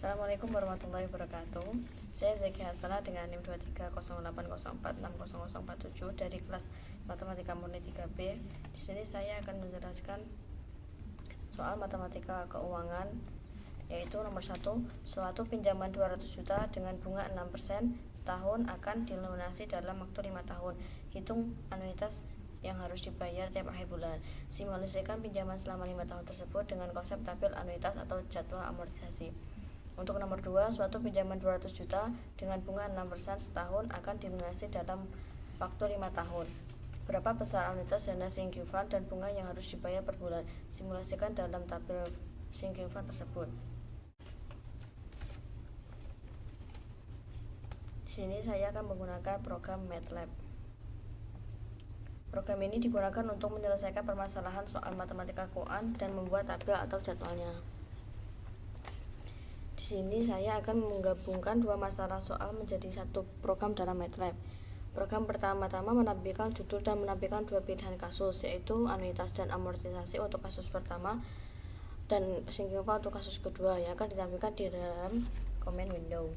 Assalamualaikum warahmatullahi wabarakatuh. Saya Zeki Hasanah dengan NIM 2308046047 dari kelas Matematika Murni 3B. Di sini saya akan menjelaskan soal matematika keuangan, yaitu nomor 1, suatu pinjaman 200 juta dengan bunga 6% setahun akan dilunasi dalam waktu 5 tahun. Hitung anuitas yang harus dibayar tiap akhir bulan. Simulasikan pinjaman selama 5 tahun tersebut dengan konsep tabel anuitas atau jadwal amortisasi. Untuk nomor 2, suatu pinjaman 200 juta dengan bunga 6% setahun akan dilunasi dalam waktu 5 tahun. Berapa besar anuitas dana sinking fund dan bunga yang harus dibayar per bulan? Simulasikan dalam tabel sinking fund tersebut. Di sini saya akan menggunakan program MATLAB. Program ini digunakan untuk menyelesaikan permasalahan soal matematika keuangan dan membuat tabel atau jadwalnya. Di sini saya akan menggabungkan dua masalah soal menjadi satu program dalam MATLAB. Program pertama-tama menampilkan judul dan menampilkan dua pilihan kasus, yaitu anuitas dan amortisasi untuk kasus pertama dan sinking fund untuk kasus kedua, yang akan ditampilkan di dalam comment window.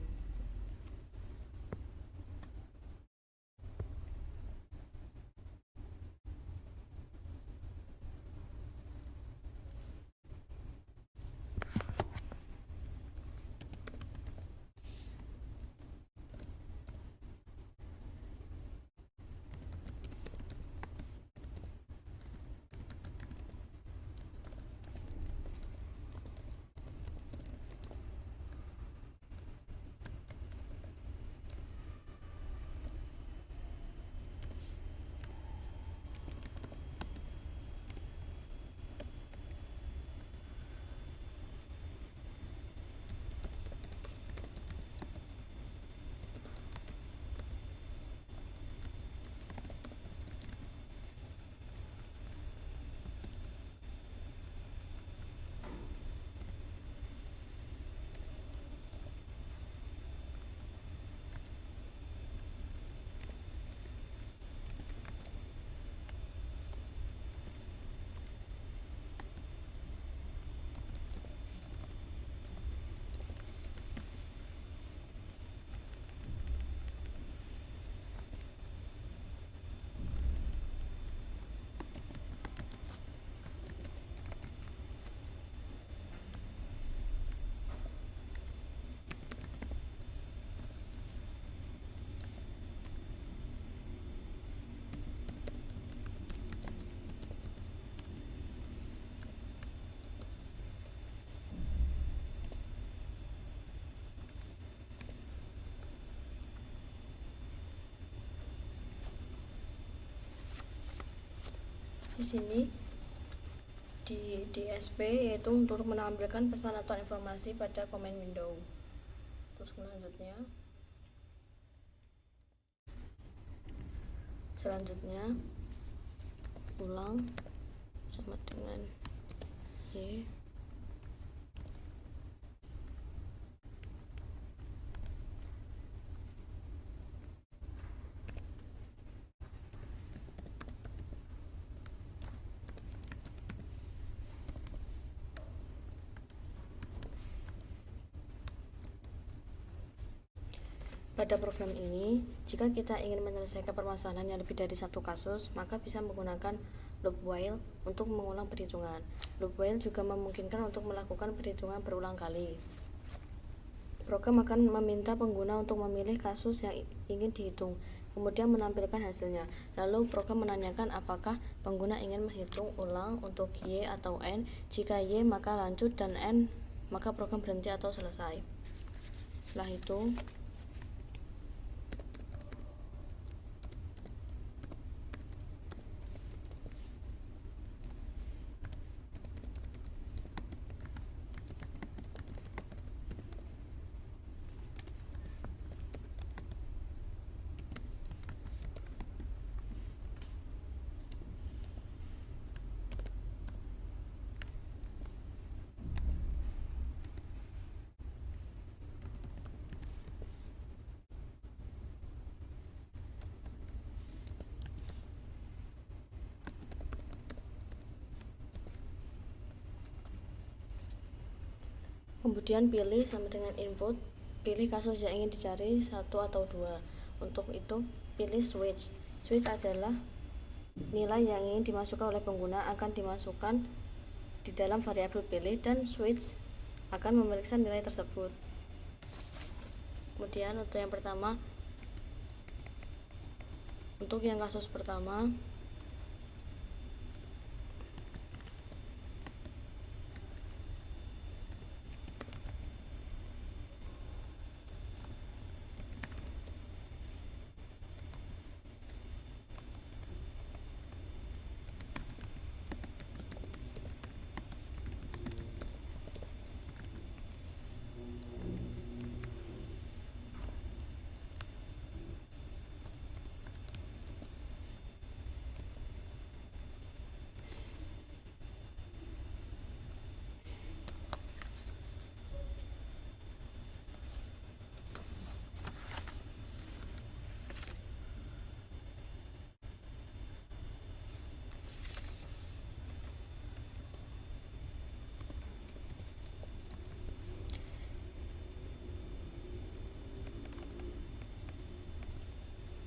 Di sini di DSP yaitu untuk menampilkan pesan atau informasi pada comment window. Terus selanjutnya ulang sama dengan Y. Pada program ini, jika kita ingin menyelesaikan permasalahan yang lebih dari satu kasus, maka bisa menggunakan loop while untuk mengulang perhitungan. Loop while juga memungkinkan untuk melakukan perhitungan berulang kali. Program akan meminta pengguna untuk memilih kasus yang ingin dihitung, kemudian menampilkan hasilnya. Lalu program menanyakan apakah pengguna ingin menghitung ulang untuk Y atau N. Jika Y maka lanjut dan N maka program berhenti atau selesai. Setelah itu Kemudian pilih sama dengan input, pilih kasus yang ingin dicari 1 atau 2. Untuk itu pilih switch. Switch adalah nilai yang ingin dimasukkan oleh pengguna akan dimasukkan di dalam variabel pilih dan switch akan memeriksa nilai tersebut. Kemudian untuk yang pertama, untuk yang kasus pertama,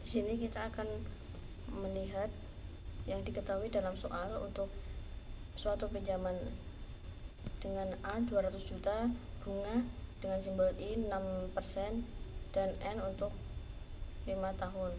di sini kita akan melihat yang diketahui dalam soal. Untuk suatu pinjaman dengan A 200 juta, bunga dengan simbol I 6%, dan N untuk 5 tahun.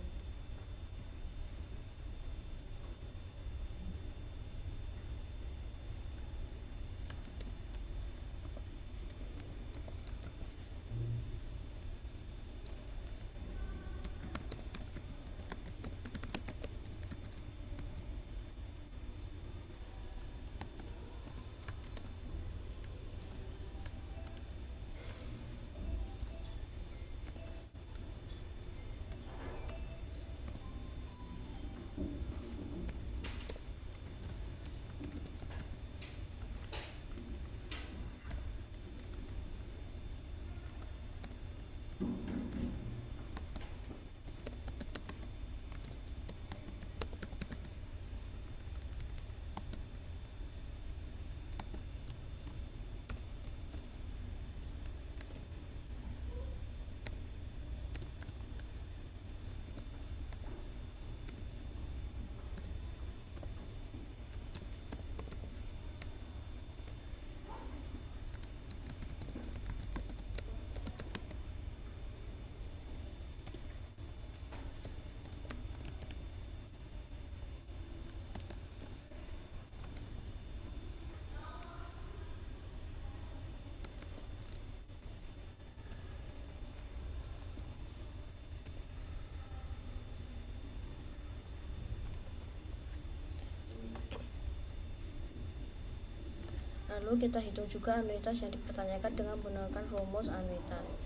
Lalu kita hitung juga anuitas yang dipertanyakan dengan menggunakan rumus anuitas.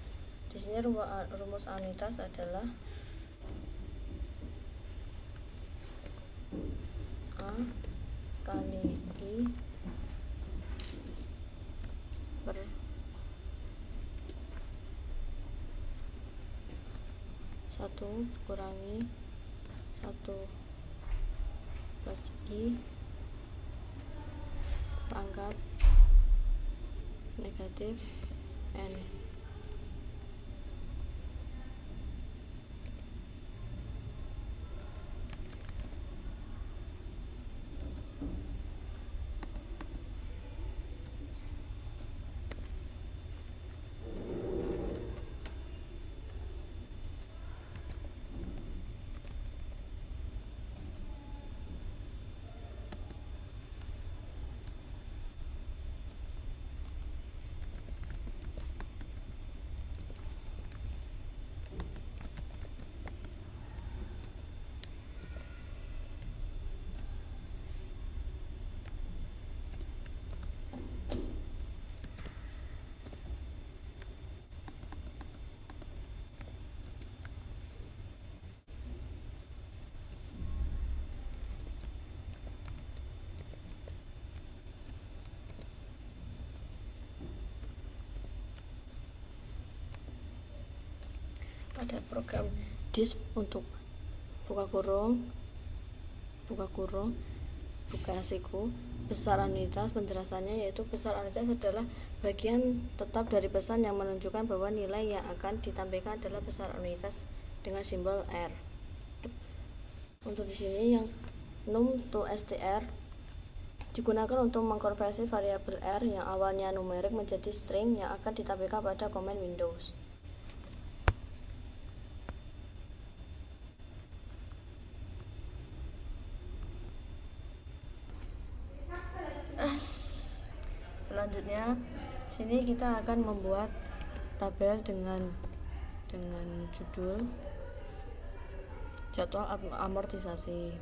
Di sini rumus anuitas adalah A kali I per 1 kurangi 1 plus I pangkat negatif N. Pada program disk untuk buka kurung, buka siku, Besar anuitas penjelasannya yaitu besar anuitas adalah bagian tetap dari pesan yang menunjukkan bahwa nilai yang akan ditampilkan adalah besar anuitas dengan simbol R. Untuk di sini yang num to str digunakan untuk mengkonversi variabel R yang awalnya numerik menjadi string yang akan ditampilkan pada komen Windows. Selanjutnya, sini kita akan membuat tabel dengan judul jadwal amortisasi.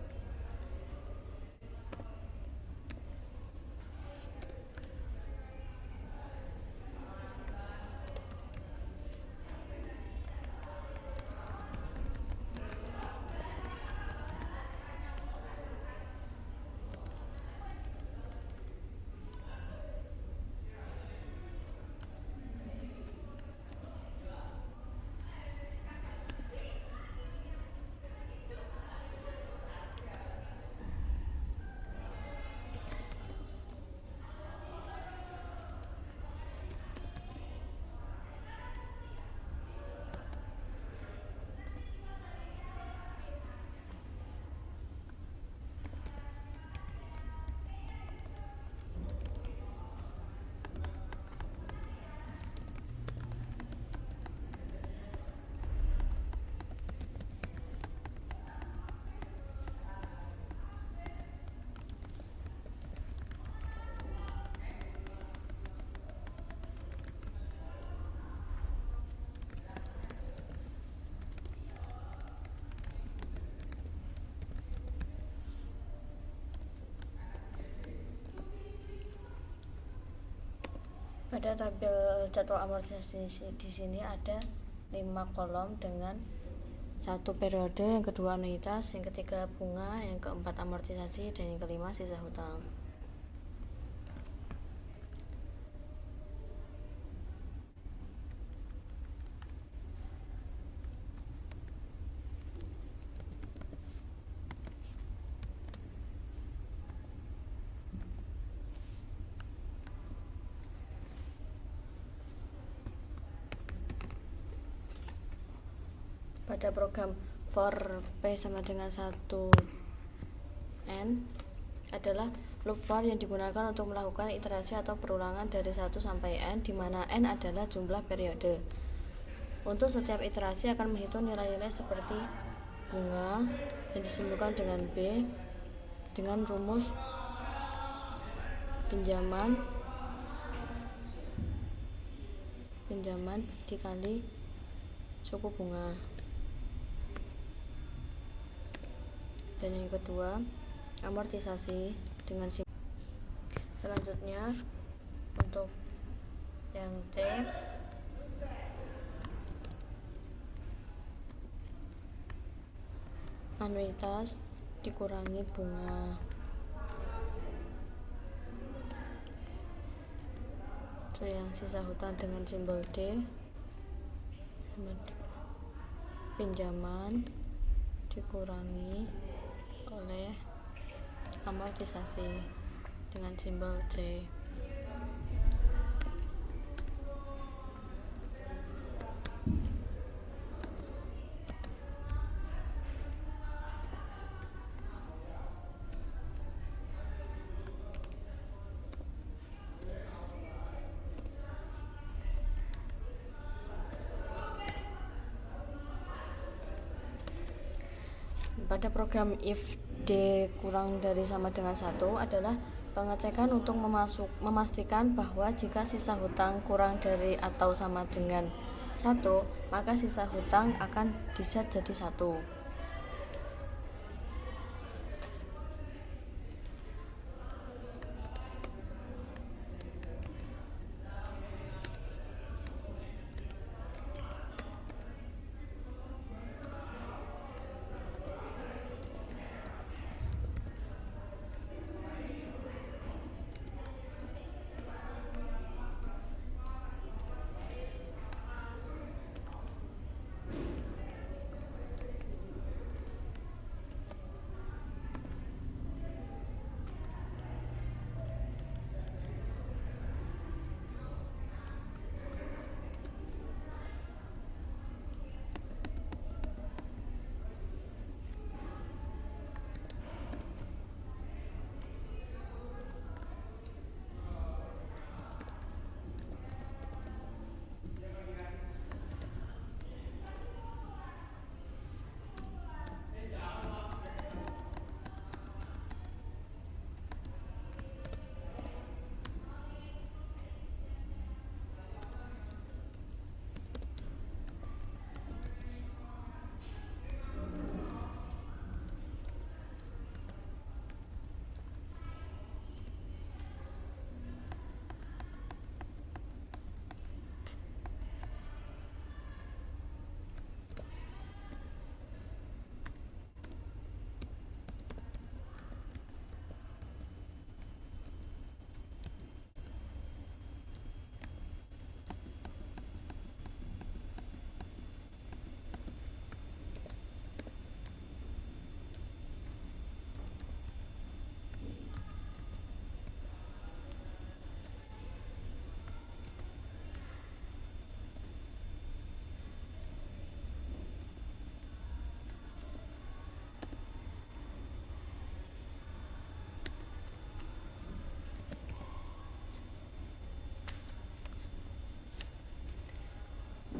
Pada tabel jadwal amortisasi di sini ada 5 kolom dengan 1 periode, yang kedua anuitas, yang ketiga bunga, yang keempat amortisasi, dan yang kelima sisa hutang. Pada program for P sama dengan 1n adalah loop for yang digunakan untuk melakukan iterasi atau perulangan dari 1 sampai n, di mana n adalah jumlah periode. Untuk setiap iterasi akan menghitung nilai-nilai seperti bunga yang disimbolkan dengan B dengan rumus pinjaman dikali suku bunga. Dan yang kedua amortisasi dengan selanjutnya untuk yang C anuitas dikurangi bunga. Itu yang sisa hutang dengan simbol D. Pinjaman dikurangi oleh amortisasi dengan simbol C. Pada program if D kurang dari sama dengan 1 adalah pengecekan untuk memastikan bahwa jika sisa hutang kurang dari atau sama dengan 1, maka sisa hutang akan diset jadi 1.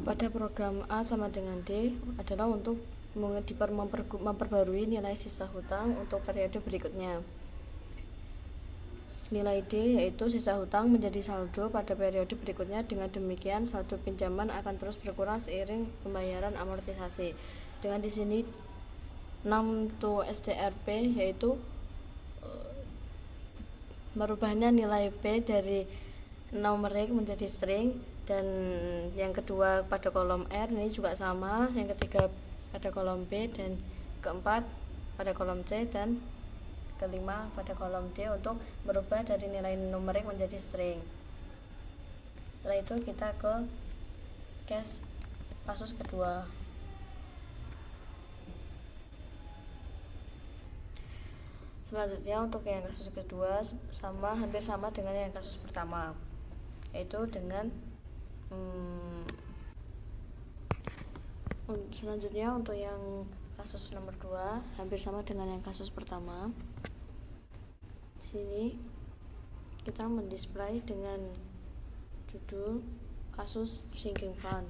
pada program A sama dengan D adalah untuk memperbarui nilai sisa hutang untuk periode berikutnya. Nilai D yaitu sisa hutang menjadi saldo pada periode berikutnya. Dengan demikian saldo pinjaman akan terus berkurang seiring pembayaran amortisasi. Dengan di sini 6 to STRP yaitu merubahnya nilai P dari numerik menjadi string, dan yang kedua pada kolom R ini juga sama, yang ketiga pada kolom B, dan keempat pada kolom C, dan kelima pada kolom D untuk merubah dari nilai numerik menjadi string. Setelah itu kita ke kasus kedua. Selanjutnya untuk yang kasus kedua hampir sama dengan yang kasus pertama, yaitu dengan selanjutnya untuk yang kasus nomor 2 hampir sama dengan yang kasus pertama. Di sini kita mendisplay dengan judul kasus sinking fund.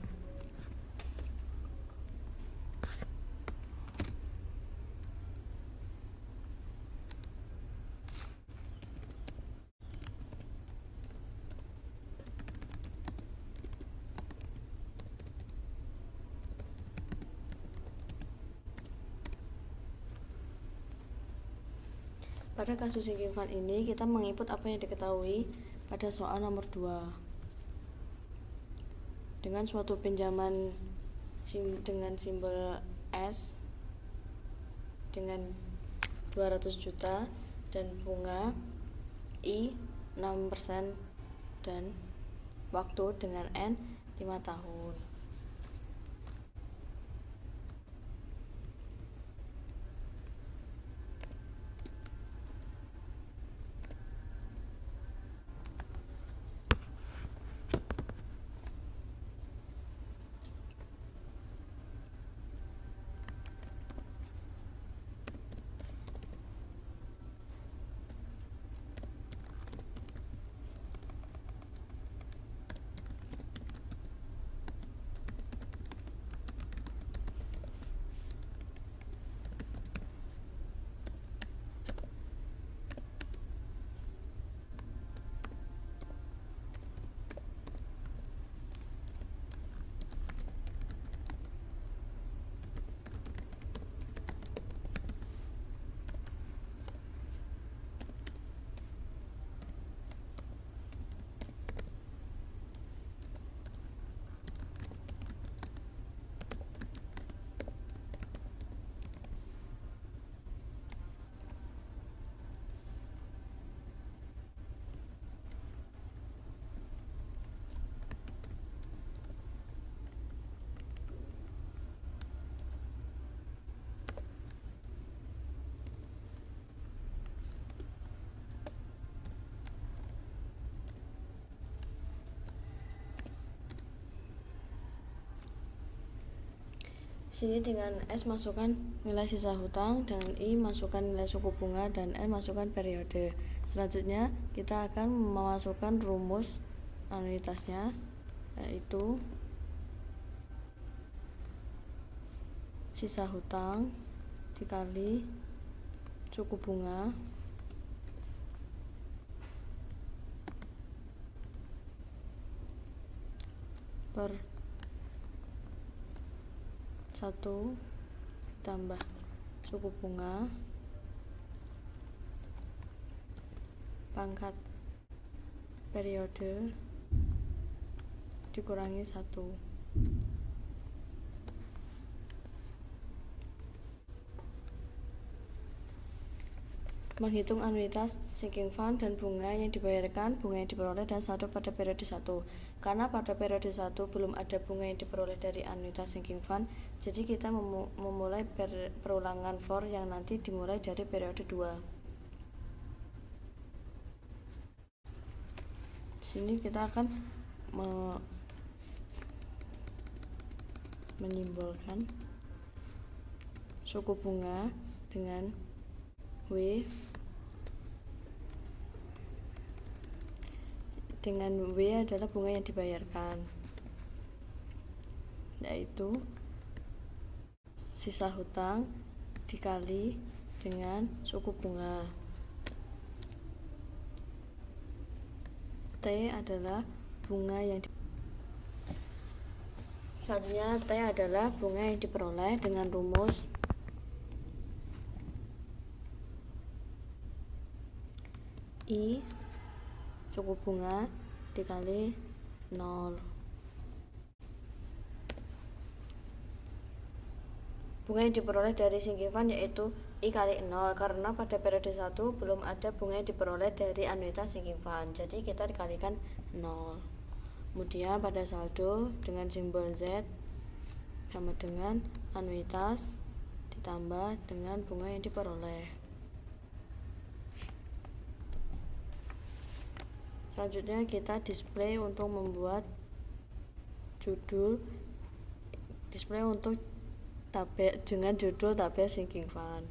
Pada kasus sinking fund ini kita menginput apa yang diketahui pada soal nomor 2. Dengan suatu pinjaman dengan simbol S dengan 200 juta dan bunga I 6% dan waktu dengan N 5 tahun. Sini dengan S masukkan nilai sisa hutang, dengan I masukkan nilai suku bunga, dan N masukkan periode. Selanjutnya kita akan memasukkan rumus anuitasnya, yaitu sisa hutang dikali suku bunga per 1 tambah suku bunga pangkat periode dikurangi 1. Menghitung anuitas sinking fund dan bunga yang dibayarkan, bunga yang diperoleh, dan saldo pada periode 1. Karena pada periode 1 belum ada bunga yang diperoleh dari anuitas sinking fund, jadi kita memulai perulangan for yang nanti dimulai dari periode 2. Di sini kita akan menyimbolkan suku bunga dengan W, dengan W adalah bunga yang dibayarkan. yaitu sisa hutang dikali dengan suku bunga. T adalah bunga yang selanjutnya T adalah bunga yang diperoleh dengan rumus I suku bunga dikali 0. Bunga yang diperoleh dari sinking fund yaitu I kali 0, karena pada periode 1 belum ada bunga yang diperoleh dari anuitas sinking fund, jadi kita dikalikan 0. Kemudian pada saldo dengan simbol Z sama dengan anuitas ditambah dengan bunga yang diperoleh. Selanjutnya kita display untuk membuat display untuk tabel dengan judul tabel sinking fund.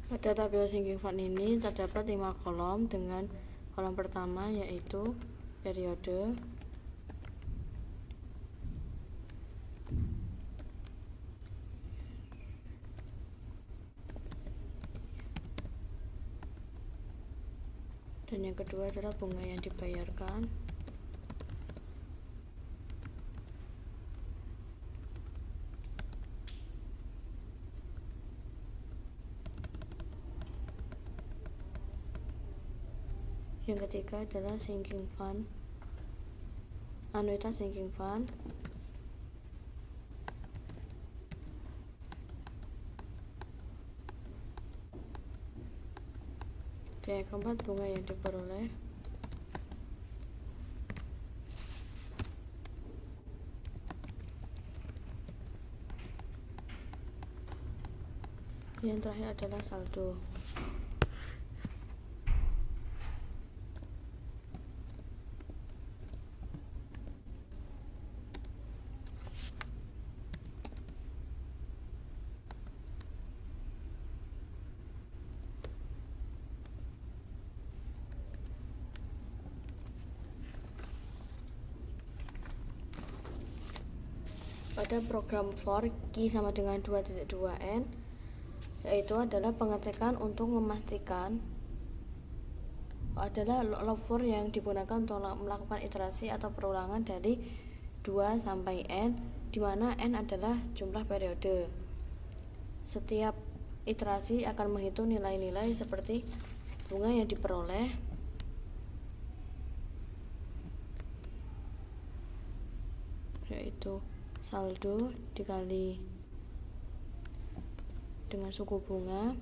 Pada tabel sinking fund ini terdapat 5 kolom dengan kolom pertama yaitu periode, dan yang kedua adalah bunga yang dibayarkan, yang ketiga adalah sinking fund, anuitas sinking fund, dan yang keempat bunga yang diperoleh. Yang terakhir adalah saldo. Pada program for Q sama dengan 2.2n yaitu adalah pengecekan untuk memastikan adalah log for yang digunakan untuk melakukan iterasi atau perulangan dari 2 sampai n, di mana n adalah jumlah periode. Setiap iterasi akan menghitung nilai-nilai seperti bunga yang diperoleh, yaitu saldo dikali dengan suku bunga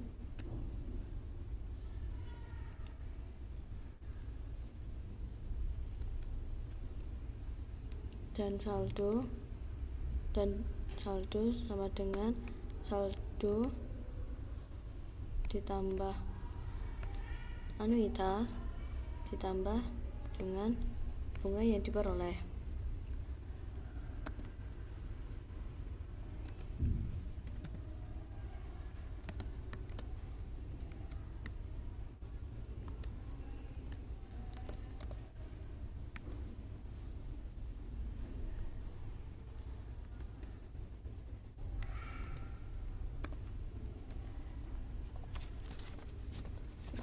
dan saldo sama dengan saldo ditambah anuitas ditambah dengan bunga yang diperoleh.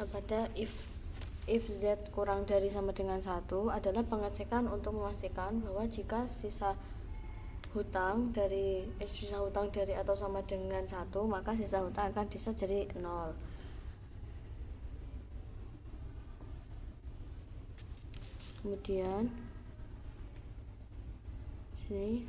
pada if z kurang dari sama dengan 1 adalah pengecekan untuk memastikan bahwa jika sisa hutang dari atau sama dengan 1, maka sisa hutang akan bisa jadi 0. Kemudian sini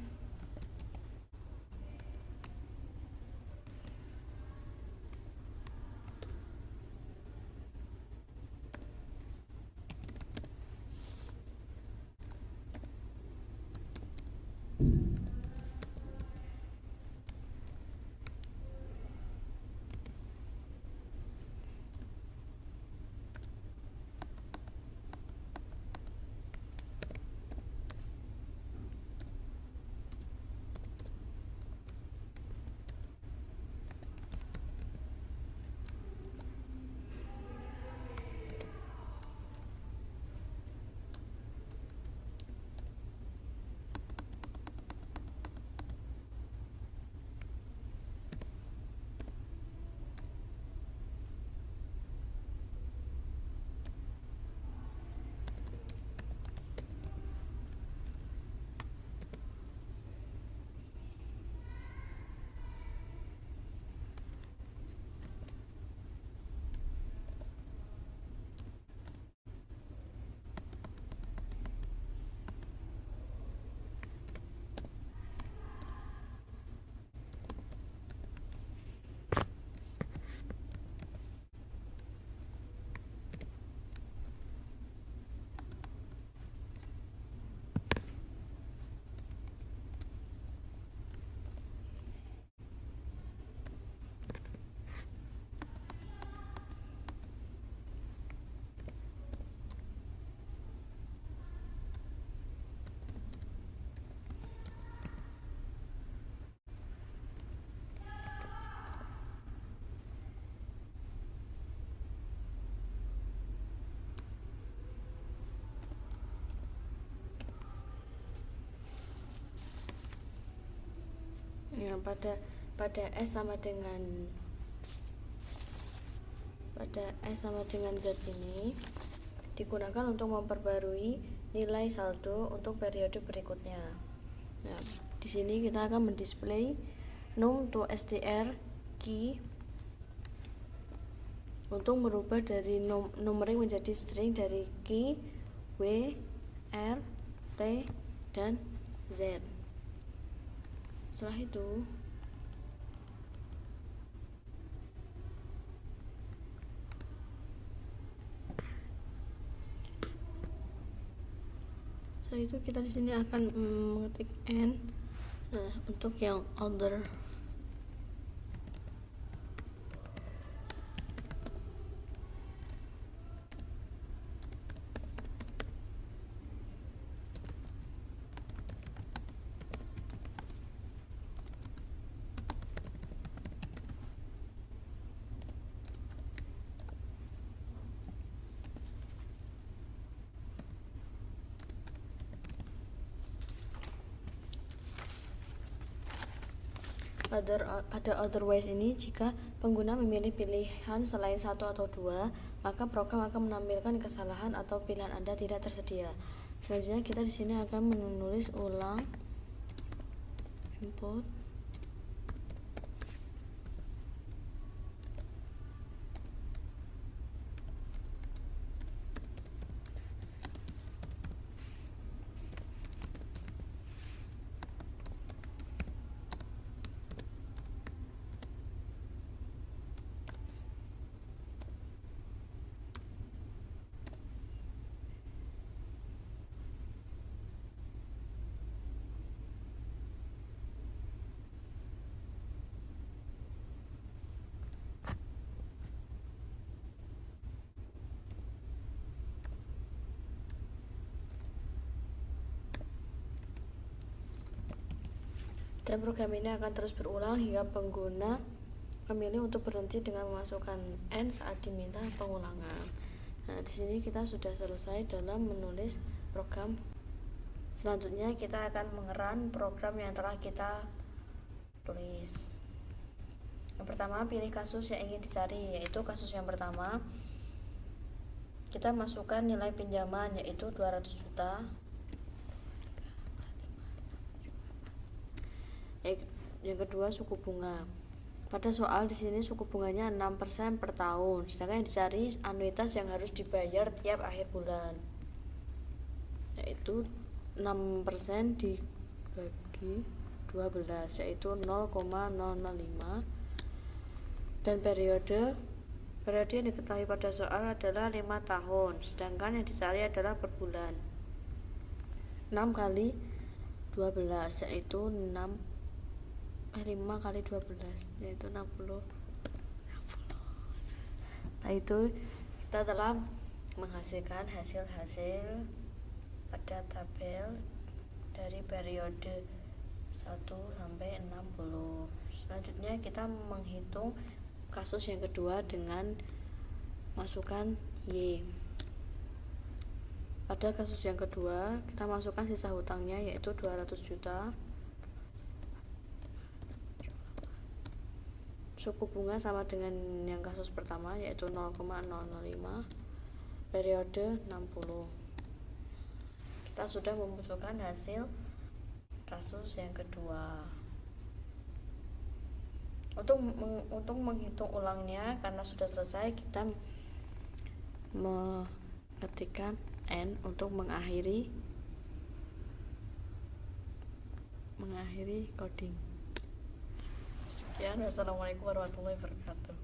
ya, pada S sama dengan Z ini digunakan untuk memperbarui nilai saldo untuk periode berikutnya. Nah, di sini kita akan mendisplay num to str key untuk merubah dari numerik menjadi string dari key W, R, T, dan Z. Setelah itu kita di sini akan mengetik n. Nah, untuk yang other otherwise ini jika pengguna memilih pilihan selain 1 atau 2, maka program akan menampilkan kesalahan atau pilihan Anda tidak tersedia. Selanjutnya kita di sini akan menulis ulang input dan program ini akan terus berulang hingga pengguna memilih untuk berhenti dengan memasukkan n saat diminta pengulangan. Nah, di sini kita sudah selesai dalam menulis program. Selanjutnya kita akan mengerun program yang telah kita tulis. Yang pertama, pilih kasus yang ingin dicari, yaitu kasus yang pertama. kita masukkan nilai pinjaman yaitu 200 juta. Yang kedua suku bunga. Pada soal di sini suku bunganya 6% per tahun, sedangkan yang dicari anuitas yang harus dibayar tiap akhir bulan, yaitu 6% dibagi 12, yaitu 0,005. Dan periode yang diketahui pada soal adalah 5 tahun, sedangkan yang dicari adalah per bulan. 6 kali 12 yaitu 5 kali 12 yaitu 60. Nah, itu kita telah menghasilkan hasil-hasil pada tabel dari periode 1 sampai 60. Selanjutnya kita menghitung kasus yang kedua dengan masukkan Y. Pada kasus yang kedua kita masukkan sisa hutangnya yaitu 200 juta. Suku bunga sama dengan yang kasus pertama yaitu 0,005, periode 60. Kita sudah memunculkan hasil kasus yang kedua. Untuk menghitung ulangnya karena sudah selesai, kita mengetikkan N untuk mengakhiri coding. Sekian, wassalamualaikum warahmatullahi wabarakatuh.